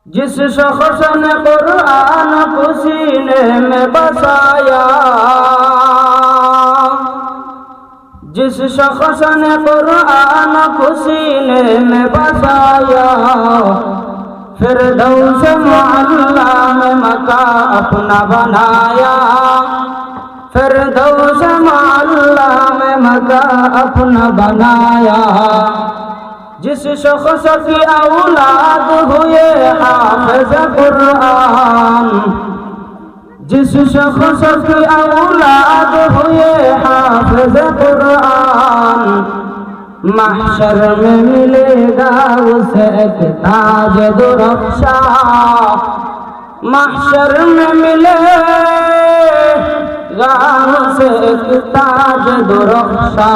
जिस शख्स ने कुरान को सीने में बसाया, जिस शख्स ने कुरान को सीने में बसाया, फिरदौस मुअल्ला में मका अपना बनाया, फिरदौस मुअल्ला में मका अपना बनाया। जिस शख्स की औलाद हुए हाफिज कुरान, जिस शख्स की औलाद हुए हाफिज कुरान, महशर में मिलेगा उसे एक ताज दुरख्शा, महशर में मिलेगा उसे एक ताज दुरख्शा।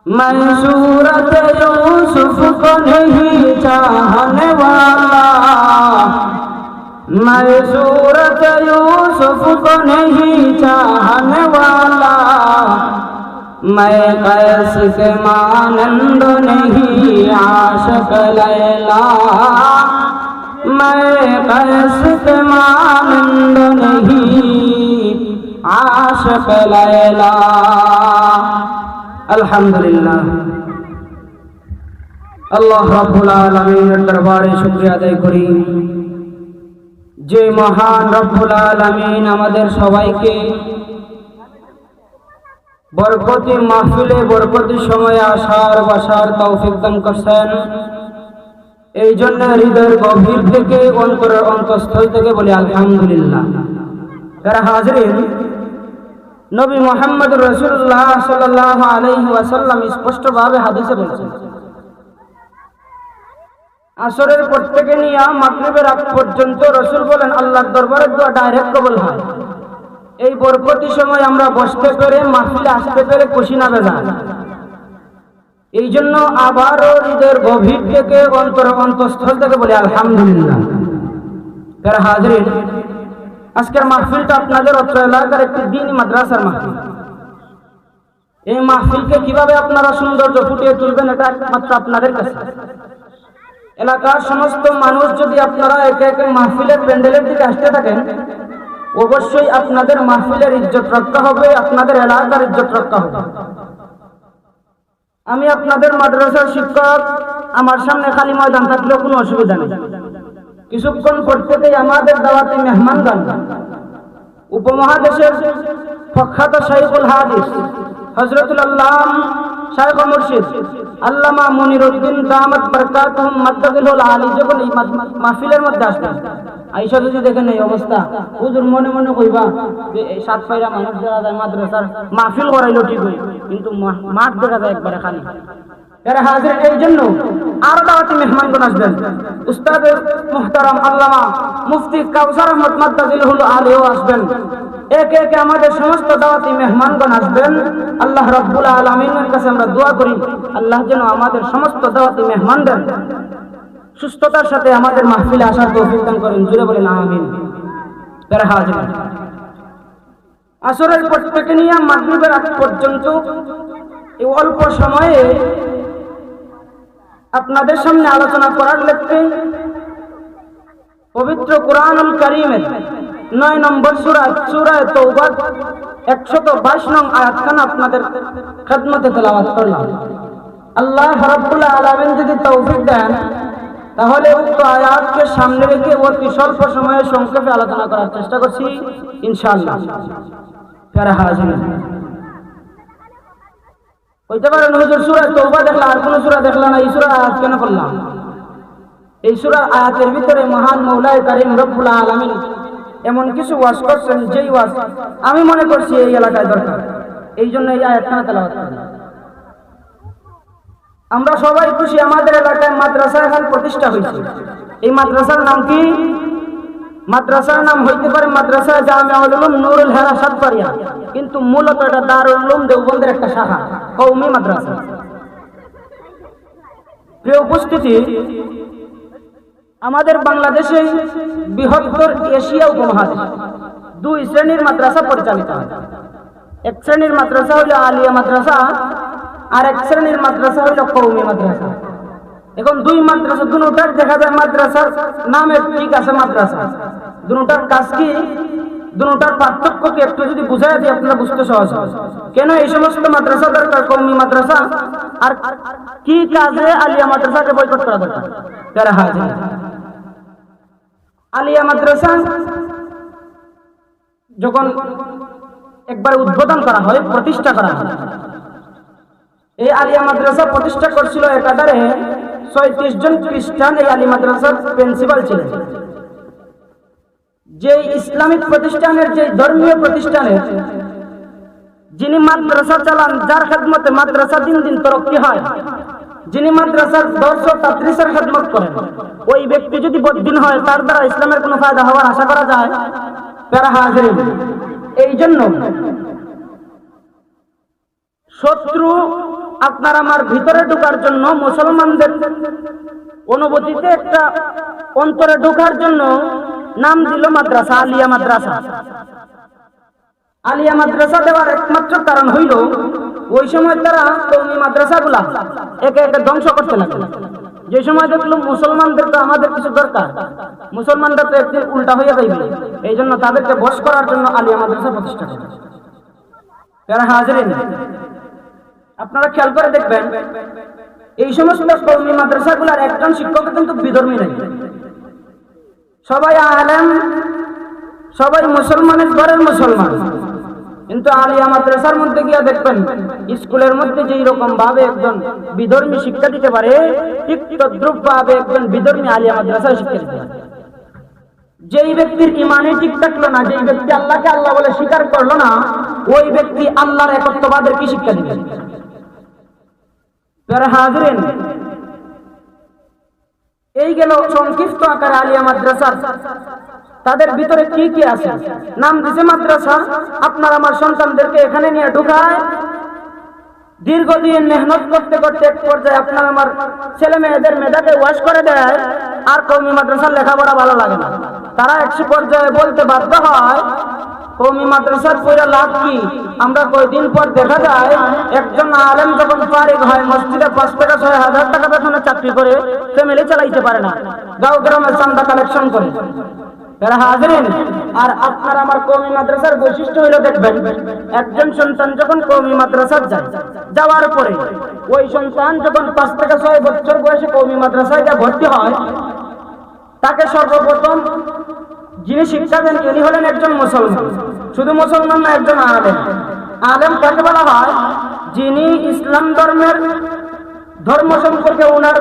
मैं सूरत यूसुफ को नहीं चाहने वाला, मैं सूरत यूसुफ को नहीं चाहने वाला, मैं कैस के मानंद नहीं आशिक लैला, मैं कैस के मानंद नहीं आशिक लैला। अल्हम्दुलिल्लाह, আল্লাহ রাব্বুল আলামিনের দরবারে শুকরিয়া আদায় করি যে মহান রব্বুল আলামিন আমাদের সবাইকে বরকতি মাহফিলে বরকতি সময়ে আসার বসার তৌফিক দান করছেন। এই জন্য হৃদয়ের গভীর থেকে অন্তরের অন্তঃস্থল থেকে বলি আলহামদুলিল্লাহ। যারা হাজিরিন, নবী মুহাম্মদ রাসূলুল্লাহ সাল্লাল্লাহু আলাইহি ওয়াসাল্লাম স্পষ্টভাবে হাদিসে বলেছেন, আসরের পর থেকে নিয়ে মাগরিবের আগ পর্যন্ত রাসূল বলেন আল্লাহর দরবারে দোয়া ডাইরেক্ট কবুল হয়। এই বরকতি সময় আমরা বসতে পেরে মাহফিলে আসতে পেরে খুশি না বেজার। এই জন্য আবারও হৃদয়ের গভীর থেকে অন্তরের অন্তঃস্থল থেকে বলি আলহামদুলিল্লাহ। যারা হাজিরিন, আজকের মাহফিলটা আপনাদের অত্র এলাকার একটি দ্বীনি মাদ্রাসার মাহফিল। এই মাহফিলকে কিভাবে আপনারা সৌন্দর্য ফুটিয়ে তুলবেন এটা একমাত্র আপনাদের কাছে। এলাকার সমস্ত মানুষ যদি আপনারা একে একে মাহফিলের প্যান্ডেলের দিকে আসতে থাকেন, অবশ্যই আপনাদের মাহফিলের ইজ্জত রক্ষা হবে, আপনাদের এলাকার ইজ্জত রক্ষা হবে। আমি আপনাদের মাদ্রাসার শিক্ষক, আমার সামনে খালি ময়দান থাকলেও কোনো অসুবিধা নেই। কিছুক্ষণ পর থেকেই আমাদের দাওয়াতি মেহমানগণ উপমহাদেশের প্রখ্যাত শাইখুল হাদিস হযরতুল আল্লাম শাইখ মুর্শিদ আল্লামা মুনিরউদ্দিন দামাত বরকাতুহুম মাদ্দাদিলুল আলী যখন এই মাহফিলের মধ্যে আসবেন, আইসা যদি দেখেন এই অবস্থা, হুজুর মনে মনে কইবা যে এই সাত পায়রা মানুষ দেখা যায় মাদ্রাসার মাহফিল করাইলো ঠিক হই, কিন্তু মাঠ দেখা যায় একবারে খালি। এরা হাজির, এই জন্য আরো দাওয়াতি মেহমানগণ আসবেন। উস্তাদ মুহতারাম আল্লামা মুফতি কাউসার আহমদ মাদ্দাদিলুল আলীও আসবেন। একে একে আমাদের সমস্ত দাওয়াতি মেহমানগণ আসবেন। আল্লাহ রাব্বুল আলামিনের কাছে আমরা দোয়া করি আল্লাহ যেন আমাদের সমস্ত দাওয়াতি মেহমানদের সুস্থতার সাথে আমাদের মাহফিলে আসার তৌফিক দান করেন। জুড়ে বলেন আমিন। তারা হাজির, আসরের পর থেকে নিয়ে মাগরিবের আগ পর্যন্ত এই অল্প সময়ে আপনাদের সামনে আলোচনা করার লক্ষ্যে পবিত্র কুরআনুল কারীমের 9 নম্বর সূরা সূরা তাওবা 122 নং আয়াতখানা আপনাদের খিদমতে তেলাওয়াত করলাম। আল্লাহ রাব্বুল আলামিন যদি তৌফিক দেন তাহলে উক্ত আয়াতকে সামনে রেখে অতি স্বল্প সময়ে সংক্ষেপে আলোচনা করার চেষ্টা করছি ইনশাআল্লাহ। যারা হাজির, কইতে পারেন হুজুর সূরা তাওবা দেখলা আর কোন সূরা দেখলা না, এই সূরা আয়াত কেন করলাম? এই সূরার আয়াতের ভিতরে মহান মওলাই কারীম রব্বুল আলামিন এমন কিছু ওয়াজ করছেন যেই ওয়াজ আমি মনে করছি এই এলাকায় দরকার, এই জন্য এই আয়াতখানা তেলাওয়াত করলাম। আমরা সবাই খুশি আমাদের এলাকায় মাদ্রাসা এখন প্রতিষ্ঠা হয়েছে। এই মাদ্রাসার নাম কি? মাদ্রাসার নাম হইতে পারে মাদ্রাসা জামিউল উলুম নুরুল হেরা সাতপাড়িয়া, কিন্তু মূলত এটা দারুল উলুম দেওবন্দের একটা শাখা, কওমি মাদ্রাসা। প্রিয় উপস্থিতি, আমাদের বাংলাদেশে বৃহত্তর এশিয়া উপমহাদেশ 2 শ্রেণীর মাদ্রাসা পরিচালিত হয়। এক শ্রেণীর মাদ্রাসা হলো আলিয়া মাদ্রাসা, আর এক শ্রেণীর মাদ্রাসা হলো কওমি মাদ্রাসা। এখন দুই মাদ্রাসা, দুটার দেখা যায় মাদ্রাসার নামে ঠিক আছে মাদ্রাসা, দুটার কাজ কি, দুটার পার্থক্য কি একটু যদি বুঝাই দিই আপনারা বুঝতে সহজ হয়। কেন এই সমস্ত মাদ্রাসা দরকার, কওমি মাদ্রাসা, আর কি কাজে আলিয়া মাদ্রাসাকে বয়কট করা দরকার? যারা হাজির আলিয়া মাদ্রাসা যখন একবার উদ্বোধন করা হয়, প্রতিষ্ঠা করা হয়, এই আলিয়া মাদ্রাসা প্রতিষ্ঠা করছিল একাধারে ৩৬ জন খ্রিস্টান এই আলিয়া মাদ্রাসার প্রিন্সিপাল ছিলেন। যে ইসলামিক প্রতিষ্ঠানের, যে ধর্মীয় প্রতিষ্ঠানের যিনি মাদ্রাসা চালান, যার খেদমতে মাদ্রাসা দিন দিন তরক্কি হয়, যিনি মাদ্রাসার দর্শ তাদরিসের খেদমত করেন, ওই ব্যক্তি যদি বদ্দিন হয়, তার দ্বারা ইসলামের কোনো ফায়দা হওয়ার আশা করা যায়? প্যারা হাজির, এই জন্য শত্রু আপনার আমার ভিতরে ঢোকার জন্য, মুসলমানদের অনুভূতিতে একটা অন্তরে ঢোকার জন্য নাম দিল মাদ্রাসা, আলিয়া মাদ্রাসা। আলিয়া মাদ্রাসা দেওয়ার একমাত্র কারণ হইল ওই সময় তারা কওমি মাদ্রাসাগুলা একে একে ধ্বংস করতে লাগলো। যে সময় দেখলো মুসলমানদের তো আমাদের কিছু দরকার, মুসলমানরা তো একদিন উল্টা হয়ে যাইবে, এই জন্য তাদেরকে বশ করার জন্য আলিয়া মাদ্রাসা প্রতিষ্ঠা করে। যারা হাজিরিন, আপনারা খেয়াল করে দেখবেন এই সমস্ত কওমি মাদ্রাসাগুলার একজন শিক্ষক কিন্তু বিধর্মী নেই, সবাই আলেম, সবাই মুসলমানের ঘরের মুসলমান। কিন্তু আলিয়া মাদ্রাসার মধ্যে গিয়া দেখবেন স্কুলের মধ্যে যেই রকম ভাবে একজন বিধর্মী শিক্ষা দিতে পারে, ঠিক তদ্রুপ ভাবে একজন বিধর্মী আলিয়া মাদ্রাসায় শিক্ষা দিতে পারে। যেই ব্যক্তির ইমানে ঠিক থাকলো না, যেই ব্যক্তি আল্লাহকে আল্লাহ বলে স্বীকার করলো না, ওই ব্যক্তি আল্লাহর একত্ববাদের কি শিক্ষা দিবে? যারা হাজিরিন, এই গেল সংক্ষিপ্ত আকারে আলিয়া মাদ্রাসার তাদের ভিতরে কি কি আছে। নাম দিছে মাদ্রাসা, আপনার আমার সন্তানদেরকে এখানে নিয়ে ঢুকায়, দীর্ঘদিন মেহনত করতে করতে এক পর্যায়ে আপনার আমার ছেলে মেয়েদের মেধাকে ওয়াশ করে দেয়, আর কওমি মাদ্রাসার লেখাপড়া ভালো লাগে না। তারা এক পর্যায়ে বলতে বাধ্য হয়, কওমি মাদ্রাসার পড়া লাভ কি? আমরা কয়দিন পর দেখা যায় একজন আলেম যখন ফারিগ হয়, মসজিদে ৫ থেকে ৬ হাজার টাকা বেতনে চাকরি করে ফ্যামিলি চালাইতে পারে না, গাঁও গ্রামে চাঁদা কালেকশন করে। যারা হাজিরিন, আর আপনার আমার কওমি মাদ্রাসার বৈশিষ্ট্য হইল দেখবেন, একজন সন্তান যখন কওমি মাদ্রাসায় যায়, যাওয়ার পরে ওই সন্তান যখন ৫ থেকে ৬ বছর বয়সে কওমি মাদ্রাসায় যা ভর্তি হয়, তাকে সর্বপ্রথম যিনি শিক্ষা দেন তিনি হলেন একজন মুসলমান। শুধু মুসলমান না, একজন আলেম। আলেম কাকে বলা হয়? যিনি ইসলাম ধর্মের ধর্ম সম্পর্কে ওনার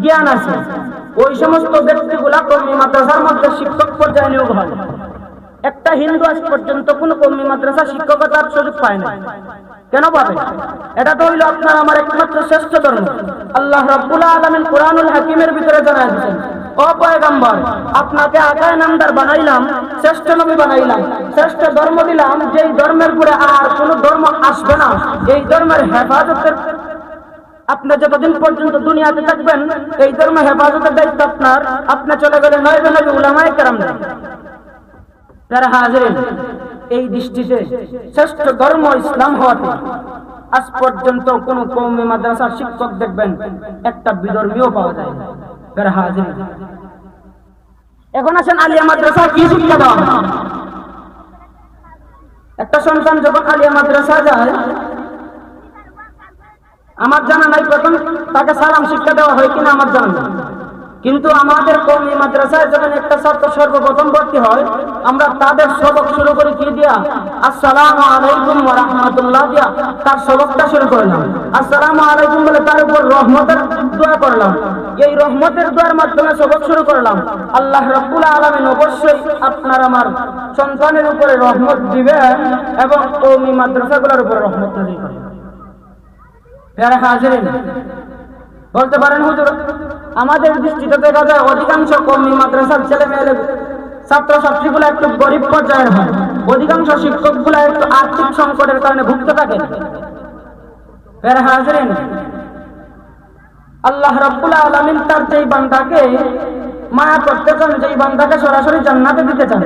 জ্ঞান আছে। ওই সমস্ত ব্যক্তিগুলা কওমি মাদ্রাসার মধ্যে শিক্ষক পর্যায়ে নিয়োগ হয়। একটা হিন্দু আজ পর্যন্ত কোন কওমি মাদ্রাসা শিক্ষকতার সুযোগ পায় না। কেন পাবে? এটা তো হইল আপনার আমার একমাত্র শ্রেষ্ঠ ধর্ম। আল্লাহ রাব্বুল আলামিন কুরআনুল হাকিমের ভিতরে জানায় দিয়েছেন, ও পয়গম্বর, আপনাকে আকায় নামদার বানাইলাম, শ্রেষ্ঠ নবী বানাইলাম, শ্রেষ্ঠ ধর্ম দিলাম, যেই ধর্মের পরে আর কোন ধর্ম আসবে না। এই ধর্মের হেফাজতের আপনি যতদিন পর্যন্ত দুনিয়াতে থাকবেন, এই ধর্ম হেফাজতের দায়িত্ব আপনার। আপনি চলে গেলে ৯ জন উলামায়ে কেরাম। যারা হাজিরিন, এই দৃষ্টিতে শ্রেষ্ঠ ধর্ম ইসলাম হওয়াতে আজ পর্যন্ত কোন কওমি মাদ্রাসার শিক্ষক দেখবেন একটা বিধর্মীও পাওয়া যায় না। যারা হাজিরিন, এখন আসেন আলিয়া মাদ্রাসা কি শিক্ষা দেওয়া হয়? একটা সন্তান যখন আলিয়া মাদ্রাসা যায়, আমার জানা নাই প্রথম তাকে সালাম শিক্ষা দেওয়া হয় কিনা আমার জানা নাই। কিন্তু আমাদের কওমি মাদ্রাসায় যখন একটা ছাত্র সর্বপ্রথম ভর্তি হয়, আমরা তাদের সবক শুরু করি কি দিয়া? আসসালামু আলাইকুম ওয়া রাহমাতুল্লাহ দিয়া তার সবকটা শুরু করলাম। আসসালামু আলাইকুম বলে তার উপর রহমতের দোয়া করলাম। এই রহমতের দোয়ার মাধ্যমে সবক শুরু করলাম। আল্লাহ রাব্বুল আলামিন অবশ্যই আপনার আমার সন্তানের উপরে রহমত দিবেন এবং কওমি মাদ্রাসাগুলোর উপরে রহমত নাযিল করবেন। যারা হাজিরিন, বলতে পারেন হুজুর, আমাদের দৃষ্টিতে দেখা যায় অধিকাংশ কওমি মাদ্রাসার ছেলে মেয়ে ছাত্র ছাত্রীগুলো একটু গরিব পর্যায়ের হয়, অধিকাংশ শিক্ষকগুলো একটু আর্থিক সংকটের কারণে ভুগতে থাকে। যারা হাজিরিন, আল্লাহ রাব্বুল আলামিন তার যেই বান্দাকে মায়া করতে চান, যেই বান্দাকে সরাসরি জান্নাতে দিতে চান,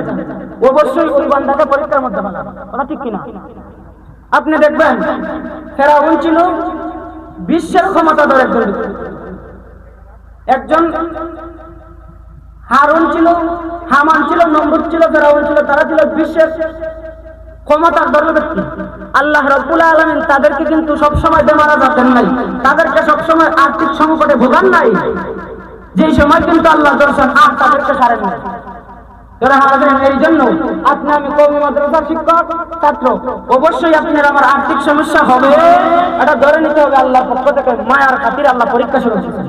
অবশ্যই ওই বান্দাকে পরীক্ষার মধ্যে ফেলান। ওটা ঠিক কিনা? আপনি দেখবেন ফেরাউন ছিল বিশ্বের ক্ষমতাধর একজন। একজন হারুন ছিল, হামান ছিল, নমরুদ ছিল, ফেরাউন ছিল, তারা ছিল বিশ্বের ক্ষমতার ব্যক্তি। আল্লাহ রাব্বুল আলামিন তাদেরকে কিন্তু সবসময় বেমারা দেন নাই, তাদেরকে সবসময় আর্থিক সংকটে ভোগান নাই, যেই সময় কিন্তু আল্লাহ দর্শন আর তাদেরকে সারেন নাই। এই জন্য আপনি, আমি কওমি মাদ্রাসার শিক্ষক ছাত্র, অবশ্যই আপনার আমার আর্থিক সমস্যা হবে, এটা ধরে নিতে হবে। আল্লাহর পক্ষ থেকে মায়ার খাতিরে আল্লাহ পরীক্ষা শুরু করেছেন।